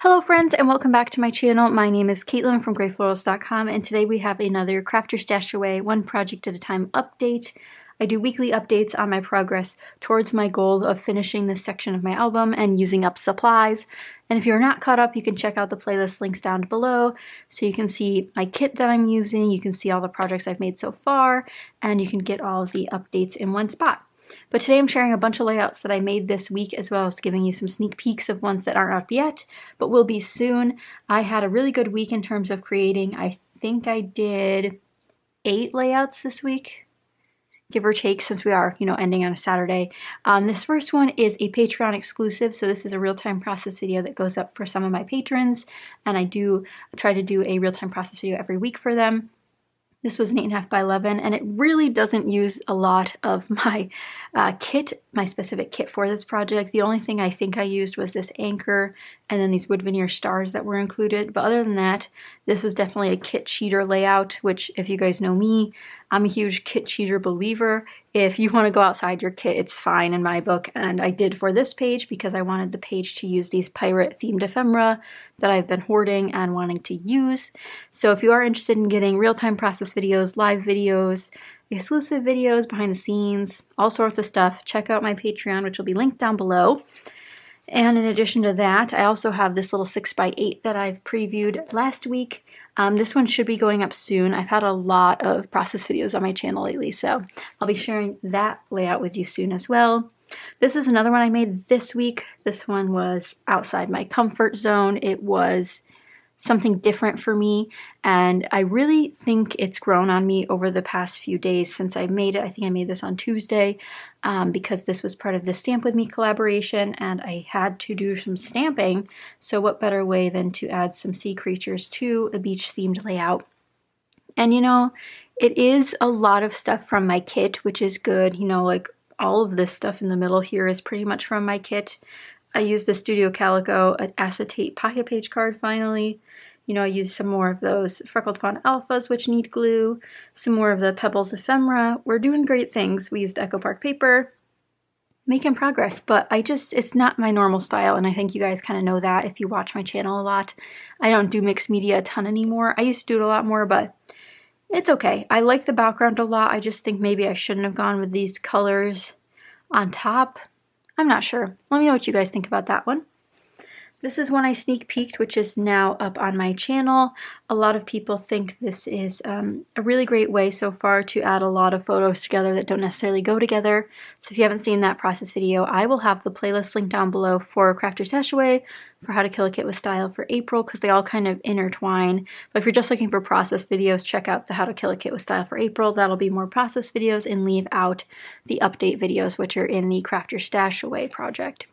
Hello friends and welcome back to my channel. My name is Katelyn from Florals.com and today we have another Craft Your Stash Away one project at a time update. I do weekly updates on my progress towards my goal of finishing this section of my album and using up supplies. And if you're not caught up, you can check out the playlist links down below so you can see my kit that I'm using, you can see all the projects I've made so far, and you can get all of the updates in one spot. But today I'm sharing a bunch of layouts that I made this week, as well as giving you some sneak peeks of ones that aren't up yet, but will be soon. I had a really good week in terms of creating. I think I did 8 layouts this week, give or take, since we are, ending on a Saturday. This first one is a Patreon exclusive, so this is a real-time process video that goes up for some of my patrons, and I do try to do a real-time process video every week for them. This was an 8.5 by 11, and it really doesn't use a lot of my kit, my specific kit for this project. The only thing I think I used was this anchor and then these wood veneer stars that were included. But other than that, this was definitely a kit cheater layout, which if you guys know me, I'm a huge kit cheater believer. If you want to go outside your kit, it's fine in my book, and I did for this page because I wanted the page to use these pirate themed ephemera that I've been hoarding and wanting to use. So if you are interested in getting real-time process videos, live videos, exclusive videos, behind the scenes, all sorts of stuff, check out my Patreon, which will be linked down below. And in addition to that, I also have this little 6x8 that I've previewed last week. This one should be going up soon. I've had a lot of process videos on my channel lately, so I'll be sharing that layout with you soon as well. This is another one I made this week. This one was outside my comfort zone. It was something different for me, and I really think it's grown on me over the past few days since I made it. I think I made this on Tuesday because this was part of the Stamp With Me collaboration and I had to do some stamping, so what better way than to add some sea creatures to a beach themed layout. And it is a lot of stuff from my kit, which is good. Like all of this stuff in the middle here is pretty much from my kit. I used the Studio Calico acetate pocket page card finally. I used some more of those Freckled Fawn Alphas, which need glue, some more of the Pebbles ephemera. We're doing great things. We used Echo Park paper, making progress, but it's not my normal style, and I think you guys kind of know that if you watch my channel a lot. I don't do mixed media a ton anymore. I used to do it a lot more, but it's okay. I like the background a lot. I just think maybe I shouldn't have gone with these colors on top. I'm not sure. Let me know what you guys think about that one. This is one I sneak peeked, which is now up on my channel. A lot of people think this is a really great way so far to add a lot of photos together that don't necessarily go together. So if you haven't seen that process video, I will have the playlist linked down below for Craft Your Stash Away, for How to Kill a Kit with Style for April, because they all kind of intertwine. But if you're just looking for process videos, check out the How to Kill a Kit with Style for April. That'll be more process videos, and leave out the update videos, which are in the Craft Your Stash Away project.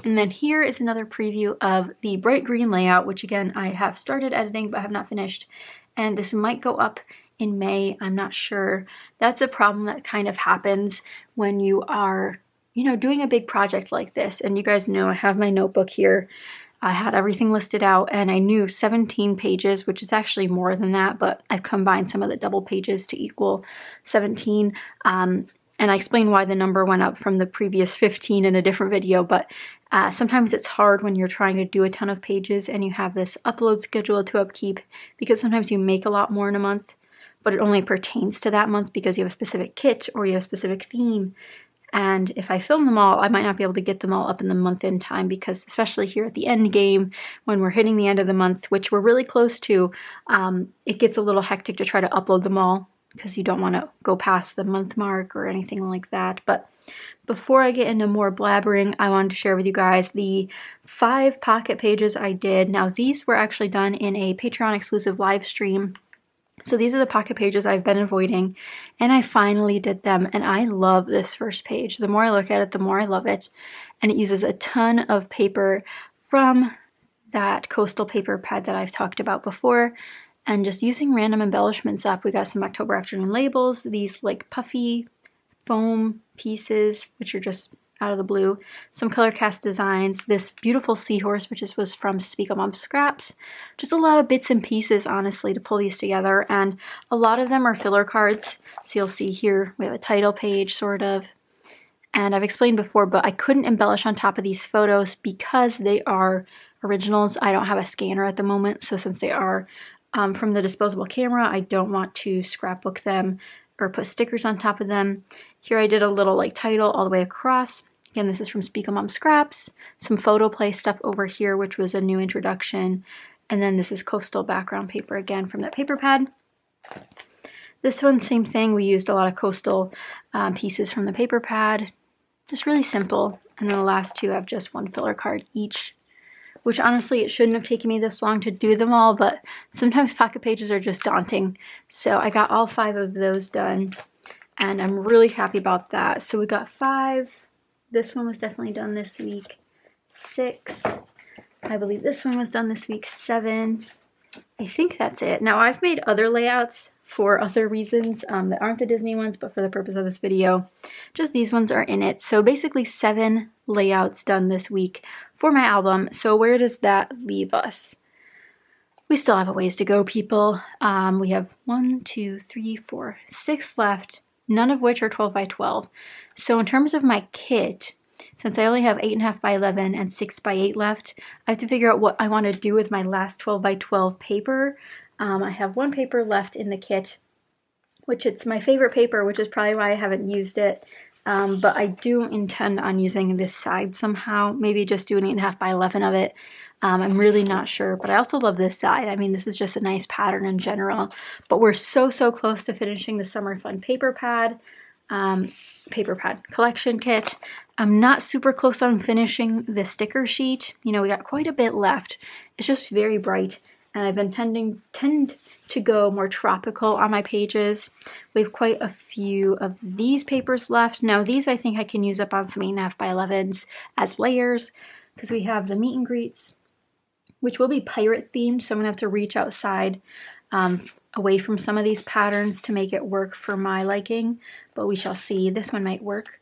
And then here is another preview of the bright green layout, which again I have started editing but have not finished. And this might go up in May, I'm not sure. That's a problem that kind of happens when you are, doing a big project like this. And you guys know I have my notebook here. I had everything listed out and I knew 17 pages, which is actually more than that, but I've combined some of the double pages to equal 17. And I explained why the number went up from the previous 15 in a different video, but sometimes it's hard when you're trying to do a ton of pages and you have this upload schedule to upkeep, because sometimes you make a lot more in a month, but it only pertains to that month because you have a specific kit or you have a specific theme. And if I film them all, I might not be able to get them all up in the month in time, because especially here at the end game, when we're hitting the end of the month, which we're really close to, it gets a little hectic to try to upload them all, because you don't want to go past the month mark or anything like that. But before I get into more blabbering, I wanted to share with you guys the 5 pocket pages I did. Now these were actually done in a Patreon exclusive live stream. So these are the pocket pages I've been avoiding, and I finally did them, and I love this first page. The more I look at it, the more I love it, and it uses a ton of paper from that coastal paper pad that I've talked about before. And just using random embellishments up. We got some October Afternoon labels, these like puffy foam pieces, which are just out of the blue, some color cast designs, this beautiful seahorse, which was from Spiegel Mom Scraps. Just a lot of bits and pieces, honestly, to pull these together, and a lot of them are filler cards. So you'll see here we have a title page, sort of, And I've explained before, but I couldn't embellish on top of these photos because they are originals. I don't have a scanner at the moment, so since they are from the disposable camera, I don't want to scrapbook them or put stickers on top of them. Here I did a little like title all the way across. Again, this is from Speak Mom Scraps. Some photo play stuff over here, which was a new introduction. And then this is coastal background paper again from that paper pad. This one, same thing. We used a lot of coastal pieces from the paper pad. Just really simple. And then the last two have just one filler card each, which honestly, it shouldn't have taken me this long to do them all, but sometimes pocket pages are just daunting. So I got all 5 of those done, and I'm really happy about that. So we got 5. This one was definitely done this week. 6. I believe this one was done this week. 7. I think that's it. Now I've made other layouts for other reasons that aren't the Disney ones, but for the purpose of this video, just these ones are in it. So basically 7 layouts done this week for my album. So where does that leave us? We still have a ways to go, people. We have 1, 2, 3, 4, 6 left, none of which are 12 by 12. So in terms of my kit, since I only have 8.5 by 11 and 6 by 8 left, I have to figure out what I want to do with my last 12 by 12 paper. I have 1 paper left in the kit, which it's my favorite paper, which is probably why I haven't used it. But I do intend on using this side somehow, maybe just do an 8.5 by 11 of it. I'm really not sure, but I also love this side. I mean, this is just a nice pattern in general, but we're so close to finishing the Summer Fun paper pad collection kit. I'm not super close on finishing the sticker sheet. You know, we got quite a bit left. It's just very bright, and I've been tend to go more tropical on my pages. We have quite a few of these papers left. Now these I think I can use up on some 8.5 by 11s as layers, because we have the meet and greets, which will be pirate themed, so I'm gonna have to reach outside away from some of these patterns to make it work for my liking, but we shall see. This one might work.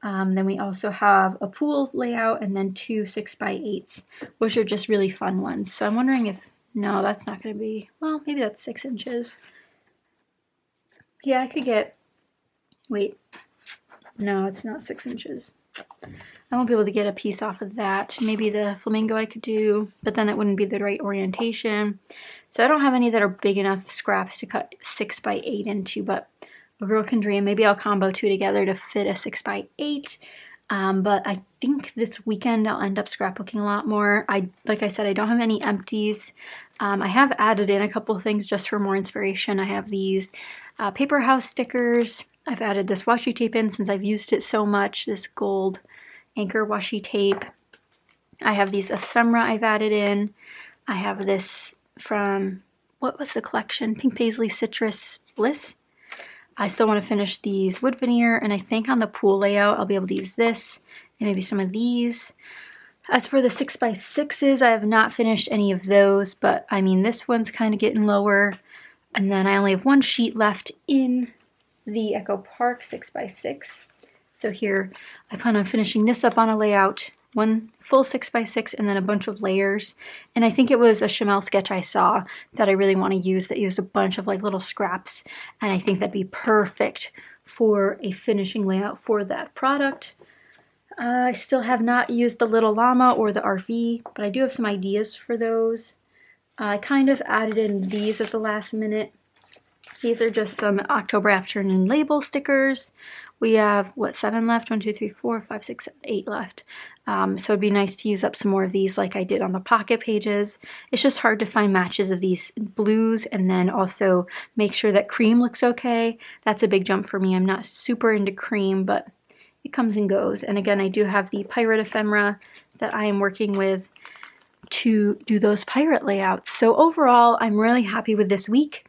Then we also have a pool layout and then 2 6 by 8s, which are just really fun ones. So I'm wondering if, no, that's not going to be, well, maybe that's 6 inches. Yeah, I could get, wait, no, it's not 6 inches. I won't be able to get a piece off of that. Maybe the flamingo I could do, but then it wouldn't be the right orientation. So I don't have any that are big enough scraps to cut 6 by 8 into, but a girl can dream. Maybe I'll combo 2 together to fit a 6 by 8. But I think this weekend I'll end up scrapbooking a lot more. Like I said, I don't have any empties. I have added in a couple of things just for more inspiration. I have these paper house stickers. I've added this washi tape in since I've used it so much, this gold anchor washi tape. I have these ephemera I've added in. I have this from, what was the collection? Pink Paisley Citrus Bliss. I still want to finish these wood veneer, and I think on the pool layout I'll be able to use this and maybe some of these. As for the 6 by 6s, I have not finished any of those, but I mean this one's kind of getting lower. And then I only have 1 sheet left in the Echo Park 6 by 6. So here I plan on finishing this up on a layout, 1 full 6 by 6 and then a bunch of layers. And I think it was a Chamel sketch I saw that I really want to use that used a bunch of like little scraps, and I think that'd be perfect for a finishing layout for that product. I still have not used the little llama or the RV, but I do have some ideas for those. I kind of added in these at the last minute. These are just some October afternoon label stickers. We have, what, 7 left? 1, 2, 3, 4, 5, 6, 7, 8 left. So it'd be nice to use up some more of these like I did on the pocket pages. It's just hard to find matches of these blues and then also make sure that cream looks okay. That's a big jump for me. I'm not super into cream, but it comes and goes. And again, I do have the pirate ephemera that I am working with to do those pirate layouts. So overall, I'm really happy with this week.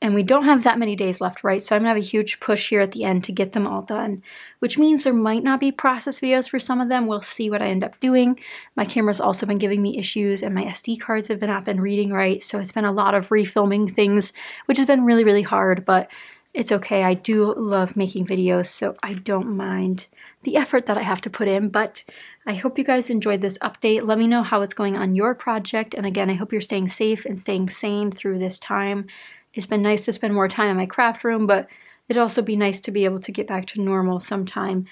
And we don't have that many days left, right? So I'm gonna have a huge push here at the end to get them all done, which means there might not be process videos for some of them. We'll see what I end up doing. My camera's also been giving me issues and my SD cards have not been reading right. So it's been a lot of refilming things, which has been really, really hard, but it's okay. I do love making videos, so I don't mind the effort that I have to put in, but I hope you guys enjoyed this update. Let me know how it's going on your project. And again, I hope you're staying safe and staying sane through this time. It's been nice to spend more time in my craft room, but it'd also be nice to be able to get back to normal sometime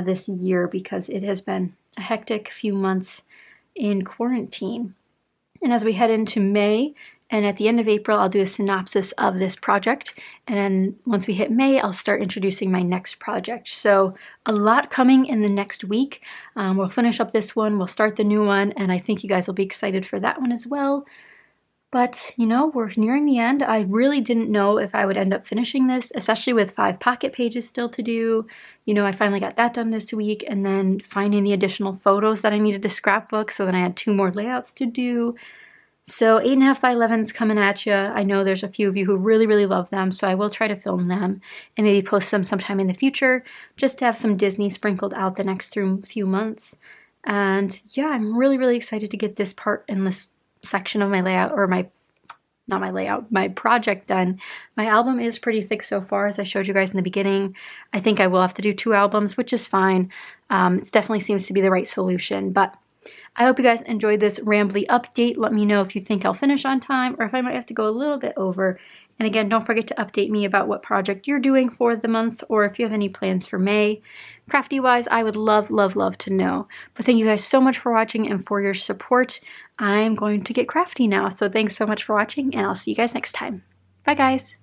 this year because it has been a hectic few months in quarantine. And as we head into May, and at the end of April, I'll do a synopsis of this project. And then once we hit May, I'll start introducing my next project. So a lot coming in the next week. We'll finish up this one, we'll start the new one, and I think you guys will be excited for that one as well. But, you know, we're nearing the end. I really didn't know if I would end up finishing this, especially with 5 pocket pages still to do. You know, I finally got that done this week, and then finding the additional photos that I needed to scrapbook, so then I had 2 more layouts to do. So 8.5 by 11's coming at you. I know there's a few of you who really, really love them, so I will try to film them and maybe post them sometime in the future, just to have some Disney sprinkled out the next few months. And yeah, I'm really, really excited to get this part in this section of my layout, or my project done. My album is pretty thick so far, as I showed you guys in the beginning. I think I will have to do 2 albums, which is fine. It definitely seems to be the right solution, but I hope you guys enjoyed this rambly update. Let me know if you think I'll finish on time or if I might have to go a little bit over. And again, don't forget to update me about what project you're doing for the month, or if you have any plans for May. Crafty-wise, I would love, love, love to know. But thank you guys so much for watching and for your support. I'm going to get crafty now. So thanks so much for watching, and I'll see you guys next time. Bye, guys.